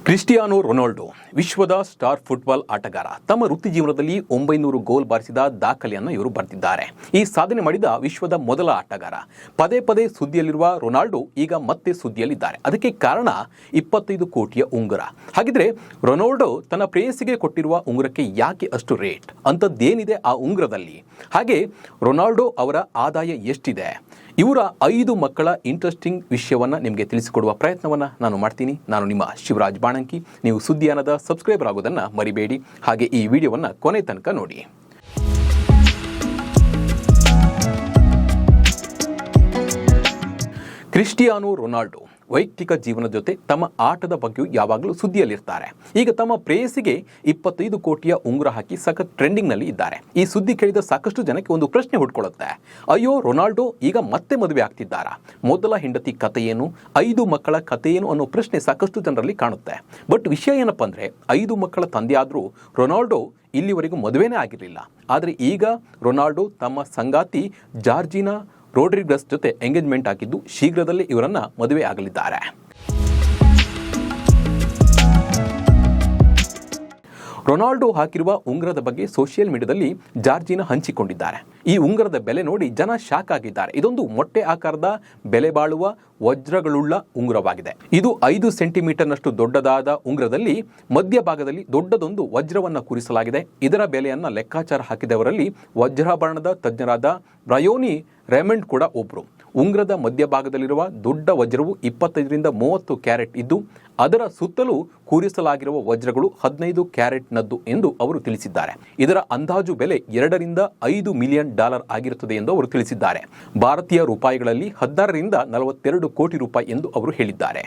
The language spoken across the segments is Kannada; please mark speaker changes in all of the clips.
Speaker 1: ಕ್ರಿಸ್ಟಿಯಾನೋ ರೊನಾಲ್ಡೋ ವಿಶ್ವದ ಸ್ಟಾರ್ ಫುಟ್ಬಾಲ್ ಆಟಗಾರ. ತಮ್ಮ ವೃತ್ತಿ ಜೀವನದಲ್ಲಿ 900 ಗೋಲ್ ಬಾರಿಸಿದ ದಾಖಲೆಯನ್ನು ಇವರು ಬರೆದಿದ್ದಾರೆ. ಈ ಸಾಧನೆ ಮಾಡಿದ ವಿಶ್ವದ ಮೊದಲ ಆಟಗಾರ. ಪದೇ ಪದೇ ಸುದ್ದಿಯಲ್ಲಿರುವ ರೊನಾಲ್ಡೋ ಈಗ ಮತ್ತೆ ಸುದ್ದಿಯಲ್ಲಿದ್ದಾರೆ. ಅದಕ್ಕೆ ಕಾರಣ 25 ಕೋಟಿಯ ಉಂಗುರ. ಹಾಗಿದ್ರೆ ರೊನಾಲ್ಡೋ ತನ್ನ ಪ್ರೇಯಸಿಗೆ ಕೊಟ್ಟಿರುವ ಉಂಗುರಕ್ಕೆ ಯಾಕೆ ಅಷ್ಟು ರೇಟ್? ಅಂಥದ್ದೇನಿದೆ ಆ ಉಂಗುರದಲ್ಲಿ? ಹಾಗೆ ರೊನಾಲ್ಡೋ ಅವರ ಆದಾಯ ಎಷ್ಟಿದೆ? ಇವರ 5 ಮಕ್ಕಳ ಇಂಟ್ರೆಸ್ಟಿಂಗ್ ವಿಷಯವನ್ನು ನಿಮಗೆ ತಿಳಿಸಿಕೊಡುವ ಪ್ರಯತ್ನವನ್ನು ನಾನು ಮಾಡ್ತೀನಿ. ನಾನು ನಿಮ್ಮ ಶಿವರಾಜ್ ಬಾಣಂಕಿ. ನೀವು ಸುದ್ದಿಯಾನದ ಸಬ್ಸ್ಕ್ರೈಬರ್ ಆಗೋದನ್ನು ಮರಿಬೇಡಿ. ಹಾಗೆ ಈ ವಿಡಿಯೋವನ್ನು ಕೊನೆ ತನಕ ನೋಡಿ. ಕ್ರಿಸ್ಟಿಯಾನೋ ರೊನಾಲ್ಡೋ ವೈಯಕ್ತಿಕ ಜೀವನದ ಜೊತೆ ತಮ್ಮ ಆಟದ ಬಗ್ಗೆಯೂ ಯಾವಾಗಲೂ ಸುದ್ದಿಯಲ್ಲಿರ್ತಾರೆ. ಈಗ ತಮ್ಮ ಪ್ರೇಯಸಿಗೆ 25 ಕೋಟಿಯ ಉಂಗುರ ಹಾಕಿ ಸಖತ್ ಟ್ರೆಂಡಿಂಗ್ನಲ್ಲಿ ಇದ್ದಾರೆ. ಈ ಸುದ್ದಿ ಕೇಳಿದ ಸಾಕಷ್ಟು ಜನಕ್ಕೆ ಒಂದು ಪ್ರಶ್ನೆ ಹುಡ್ಕೊಳ್ಳುತ್ತೆ. ಅಯ್ಯೋ, ರೊನಾಲ್ಡೋ ಈಗ ಮತ್ತೆ ಮದುವೆ ಆಗ್ತಿದ್ದಾರಾ? ಮೊದಲ ಹೆಂಡತಿ ಕಥೆ ಏನು? 5 ಮಕ್ಕಳ ಕಥೆ ಏನು ಅನ್ನೋ ಪ್ರಶ್ನೆ ಸಾಕಷ್ಟು ಜನರಲ್ಲಿ ಕಾಣುತ್ತೆ. ಬಟ್ ವಿಷಯ ಏನಪ್ಪ ಅಂದರೆ, 5 ಮಕ್ಕಳ ತಂದೆ ಆದರೂ ರೊನಾಲ್ಡೋ ಇಲ್ಲಿವರೆಗೂ ಮದುವೆನೇ ಆಗಿರಲಿಲ್ಲ. ಆದರೆ ಈಗ ರೊನಾಲ್ಡೋ ತಮ್ಮ ಸಂಗಾತಿ ಜಾರ್ಜಿನಾ ರೋಡ್ರಿಗಸ್ ಜೊತೆ ಎಂಗೇಜ್ಮೆಂಟ್ ಆಗಿದ್ದು ಶೀಘ್ರದಲ್ಲೇ ಇವರನ್ನ ಮದುವೆ ಆಗಲಿದ್ದಾರೆ. ರೊನಾಲ್ಡೋ ಹಾಕಿರುವ ಉಂಗುರದ ಬಗ್ಗೆ ಸೋಷಿಯಲ್ ಮೀಡಿಯಾದಲ್ಲಿ ಜಾರ್ಜಿನಾ ಹಂಚಿಕೊಂಡಿದ್ದಾರೆ. ಈ ಉಂಗುರದ ಬೆಲೆ ನೋಡಿ ಜನ ಶಾಕ್ ಆಗಿದ್ದಾರೆ. ಇದೊಂದು ಮೊಟ್ಟೆ ಆಕಾರದ ಬೆಲೆ ಬಾಳುವ ವಜ್ರಗಳುಳ್ಳ ಉಂಗುರವಾಗಿದೆ. ಇದು 5 ಸೆಂಟಿಮೀಟರ್ನಷ್ಟು ದೊಡ್ಡದಾದ ಉಂಗುರದಲ್ಲಿ ಮಧ್ಯಭಾಗದಲ್ಲಿ ದೊಡ್ಡದೊಂದು ವಜ್ರವನ್ನು ಕೂರಿಸಲಾಗಿದೆ. ಇದರ ಬೆಲೆಯನ್ನು ಲೆಕ್ಕಾಚಾರ ಹಾಕಿದವರಲ್ಲಿ ವಜ್ರಾಭರಣದ ತಜ್ಞರಾದ ಬ್ರಯೋನಿ ರೇಮಂಡ್ ಕೂಡ ಒಬ್ಬರು. ಉಂಗುರದ ಮಧ್ಯಭಾಗದಲ್ಲಿರುವ ದೊಡ್ಡ ವಜ್ರವು 25ರಿಂದ 30 ಕ್ಯಾರೆಟ್ ಇದ್ದು ಅದರ ಸುತ್ತಲೂ ಕೂರಿಸಲಾಗಿರುವ ವಜ್ರಗಳು 15 ಕ್ಯಾರೆಟ್ನದ್ದು ಎಂದು ಅವರು ತಿಳಿಸಿದ್ದಾರೆ. ಇದರ ಅಂದಾಜು ಬೆಲೆ $2 ಮಿಲಿಯನ್ ಆಗಿರುತ್ತದೆ ಎಂದು ಅವರು ತಿಳಿಸಿದ್ದಾರೆ. ಭಾರತೀಯ ರೂಪಾಯಿಗಳಲ್ಲಿ 16ರಿಂದ 42 ಕೋಟಿ ರೂಪಾಯಿ ಎಂದು ಅವರು ಹೇಳಿದ್ದಾರೆ.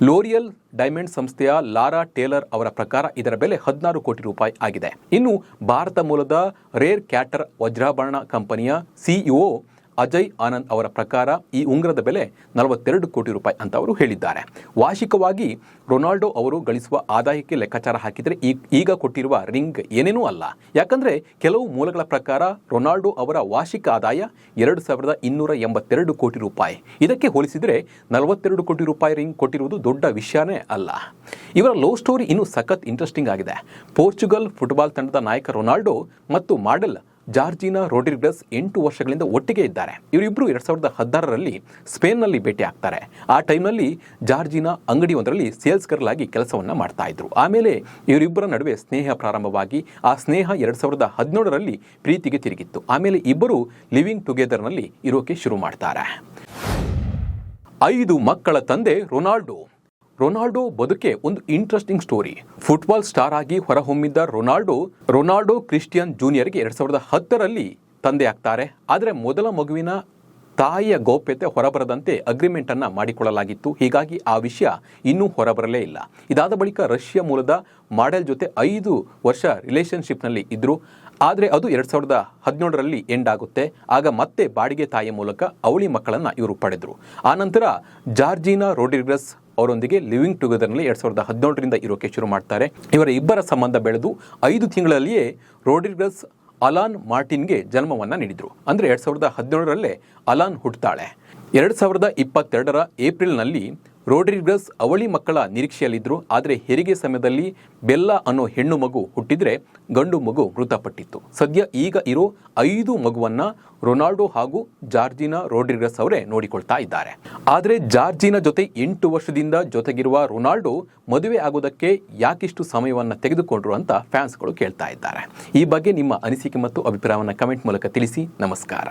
Speaker 1: ಲೋರಿಯಲ್ ಡೈಮಂಡ್ ಸಂಸ್ಥೆಯ ಲಾರಾ ಟೇಲರ್ ಅವರ ಪ್ರಕಾರ ಇದರ ಬೆಲೆ 16 ಕೋಟಿ ರೂಪಾಯಿ ಆಗಿದೆ. ಇನ್ನು ಭಾರತ ಮೂಲದ ರೇರ್ ಕ್ಯಾಟರ್ ವಜ್ರಾಭರಣ ಕಂಪನಿಯ ಸಿಇಒ ಅಜಯ್ ಆನಂದ್ ಅವರ ಪ್ರಕಾರ ಈ ಉಂಗುರದ ಬೆಲೆ 42 ಕೋಟಿ ರೂಪಾಯಿ ಅಂತ ಅವರು ಹೇಳಿದ್ದಾರೆ. ವಾರ್ಷಿಕವಾಗಿ ರೊನಾಲ್ಡೋ ಅವರು ಗಳಿಸುವ ಆದಾಯಕ್ಕೆ ಲೆಕ್ಕಾಚಾರ ಹಾಕಿದರೆ ಈಗ ಕೊಟ್ಟಿರುವ ರಿಂಗ್ ಏನೇನೂ ಅಲ್ಲ. ಯಾಕಂದರೆ ಕೆಲವು ಮೂಲಗಳ ಪ್ರಕಾರ ರೊನಾಲ್ಡೋ ಅವರ ವಾರ್ಷಿಕ ಆದಾಯ 2282 ಕೋಟಿ ರೂಪಾಯಿ. ಇದಕ್ಕೆ ಹೋಲಿಸಿದರೆ 42 ಕೋಟಿ ರೂಪಾಯಿ ರಿಂಗ್ ಕೊಟ್ಟಿರುವುದು ದೊಡ್ಡ ವಿಷಯನೇ ಅಲ್ಲ. ಇವರ ಲವ್ ಸ್ಟೋರಿ ಇನ್ನೂ ಸಖತ್ ಇಂಟ್ರೆಸ್ಟಿಂಗ್ ಆಗಿದೆ. ಪೋರ್ಚುಗಲ್ ಫುಟ್ಬಾಲ್ ತಂಡದ ನಾಯಕ ರೊನಾಲ್ಡೋ ಮತ್ತು ಮಾಡೆಲ್ ಜಾರ್ಜಿನಾ ರೋಡ್ರಿಗಸ್ 8 ವರ್ಷಗಳಿಂದ ಒಟ್ಟಿಗೆ ಇದ್ದಾರೆ. ಇವರಿಬ್ಬರು 2016ರಲ್ಲಿ ಸ್ಪೇನ್ನಲ್ಲಿ ಭೇಟಿ ಆಗ್ತಾರೆ. ಆ ಟೈಮ್ನಲ್ಲಿ ಜಾರ್ಜಿನಾ ಅಂಗಡಿಯೊಂದರಲ್ಲಿ ಸೇಲ್ಸ್ ಗರ್ಲ್ ಆಗಿ ಕೆಲಸವನ್ನು ಮಾಡ್ತಾ ಇದ್ರು. ಆಮೇಲೆ ಇವರಿಬ್ಬರ ನಡುವೆ ಸ್ನೇಹ ಪ್ರಾರಂಭವಾಗಿ ಆ ಸ್ನೇಹ 2017ರಲ್ಲಿ ಪ್ರೀತಿಗೆ ತಿರುಗಿತ್ತು. ಆಮೇಲೆ ಇಬ್ಬರು ಲಿವಿಂಗ್ ಟುಗೆದರ್ನಲ್ಲಿ ಇರೋಕೆ ಶುರು ಮಾಡ್ತಾರೆ. 5 ಮಕ್ಕಳ ತಂದೆ ರೊನಾಲ್ಡೋ ಬದುಕೆ ಒಂದು ಇಂಟ್ರೆಸ್ಟಿಂಗ್ ಸ್ಟೋರಿ. ಫುಟ್ಬಾಲ್ ಸ್ಟಾರ್ ಆಗಿ ಹೊರಹೊಮ್ಮಿದ್ದ ರೊನಾಲ್ಡೋ ಕ್ರಿಸ್ಟಿಯನ್ ಜೂನಿಯರ್ಗೆ 2010ರಲ್ಲಿ ತಂದೆ ಆಗ್ತಾರೆ. ಆದರೆ ಮೊದಲ ಮಗುವಿನ ತಾಯಿಯ ಗೌಪ್ಯತೆ ಹೊರಬರದಂತೆ ಅಗ್ರಿಮೆಂಟ್ ಅನ್ನು ಮಾಡಿಕೊಳ್ಳಲಾಗಿತ್ತು. ಹೀಗಾಗಿ ಆ ವಿಷಯ ಇನ್ನೂ ಹೊರಬರಲೇ ಇಲ್ಲ. ಇದಾದ ಬಳಿಕ ರಷ್ಯಾ ಮೂಲದ ಮಾಡೆಲ್ ಜೊತೆ 5 ವರ್ಷ ರಿಲೇಷನ್ಶಿಪ್ನಲ್ಲಿ ಇದ್ರು. ಆದರೆ ಅದು 2017ರಲ್ಲಿ ಎಂಡ್ ಆಗುತ್ತೆ. ಆಗ ಮತ್ತೆ ಬಾಡಿಗೆ ತಾಯಿಯ ಮೂಲಕ ಅವಳಿ ಮಕ್ಕಳನ್ನು ಇವರು ಪಡೆದರು. ಆನಂತರ ಜಾರ್ಜಿನಾ ರೋಡ್ರಿಗಸ್ ಅವರೊಂದಿಗೆ ಲಿವಿಂಗ್ ಟುಗೆದರ್ನಲ್ಲಿ 2017ರಿಂದ ಇರೋಕೆ ಶುರು ಮಾಡ್ತಾರೆ. ಇವರ ಇಬ್ಬರ ಸಂಬಂಧ ಬೆಳೆದು 5 ತಿಂಗಳಲ್ಲಿಯೇ ರೋಡ್ರಿಗಸ್ ಅಲಾನ್ ಮಾರ್ಟಿನ್ಗೆ ಜನ್ಮವನ್ನು ನೀಡಿದರು. ಅಂದರೆ 2017ರಲ್ಲೇ ಅಲಾನ್ ಹುಟ್ಟುತ್ತಾಳೆ. 2022ರ ಏಪ್ರಿಲ್ನಲ್ಲಿ ರೋಡ್ರಿಗಸ್ ಅವಳಿ ಮಕ್ಕಳ ನಿರೀಕ್ಷೆಯಲ್ಲಿದ್ದರು. ಆದರೆ ಹೆರಿಗೆ ಸಮಯದಲ್ಲಿ ಬೆಲ್ಲಾ ಅನ್ನೋ ಹೆಣ್ಣು ಮಗು ಹುಟ್ಟಿದ್ರೆ ಗಂಡು ಮಗು ಮೃತಪಟ್ಟಿತ್ತು. ಸದ್ಯ ಈಗ ಇರೋ 5 ಮಗುವನ್ನು ರೊನಾಲ್ಡೋ ಹಾಗೂ ಜಾರ್ಜಿನಾ ರೋಡ್ರಿಗಸ್ ಅವರೇ ನೋಡಿಕೊಳ್ತಾ ಇದ್ದಾರೆ. ಆದರೆ ಜಾರ್ಜಿನಾ ಜೊತೆ 8 ವರ್ಷದಿಂದ ಜೊತೆಗಿರುವ ರೊನಾಲ್ಡೋ ಮದುವೆ ಆಗೋದಕ್ಕೆ ಯಾಕಿಷ್ಟು ಸಮಯವನ್ನು ತೆಗೆದುಕೊಂಡ್ರು ಅಂತ ಫ್ಯಾನ್ಸ್ಗಳು ಕೇಳ್ತಾ ಇದ್ದಾರೆ. ಈ ಬಗ್ಗೆ ನಿಮ್ಮ ಅನಿಸಿಕೆ ಮತ್ತು ಅಭಿಪ್ರಾಯವನ್ನು ಕಮೆಂಟ್ ಮೂಲಕ ತಿಳಿಸಿ. ನಮಸ್ಕಾರ.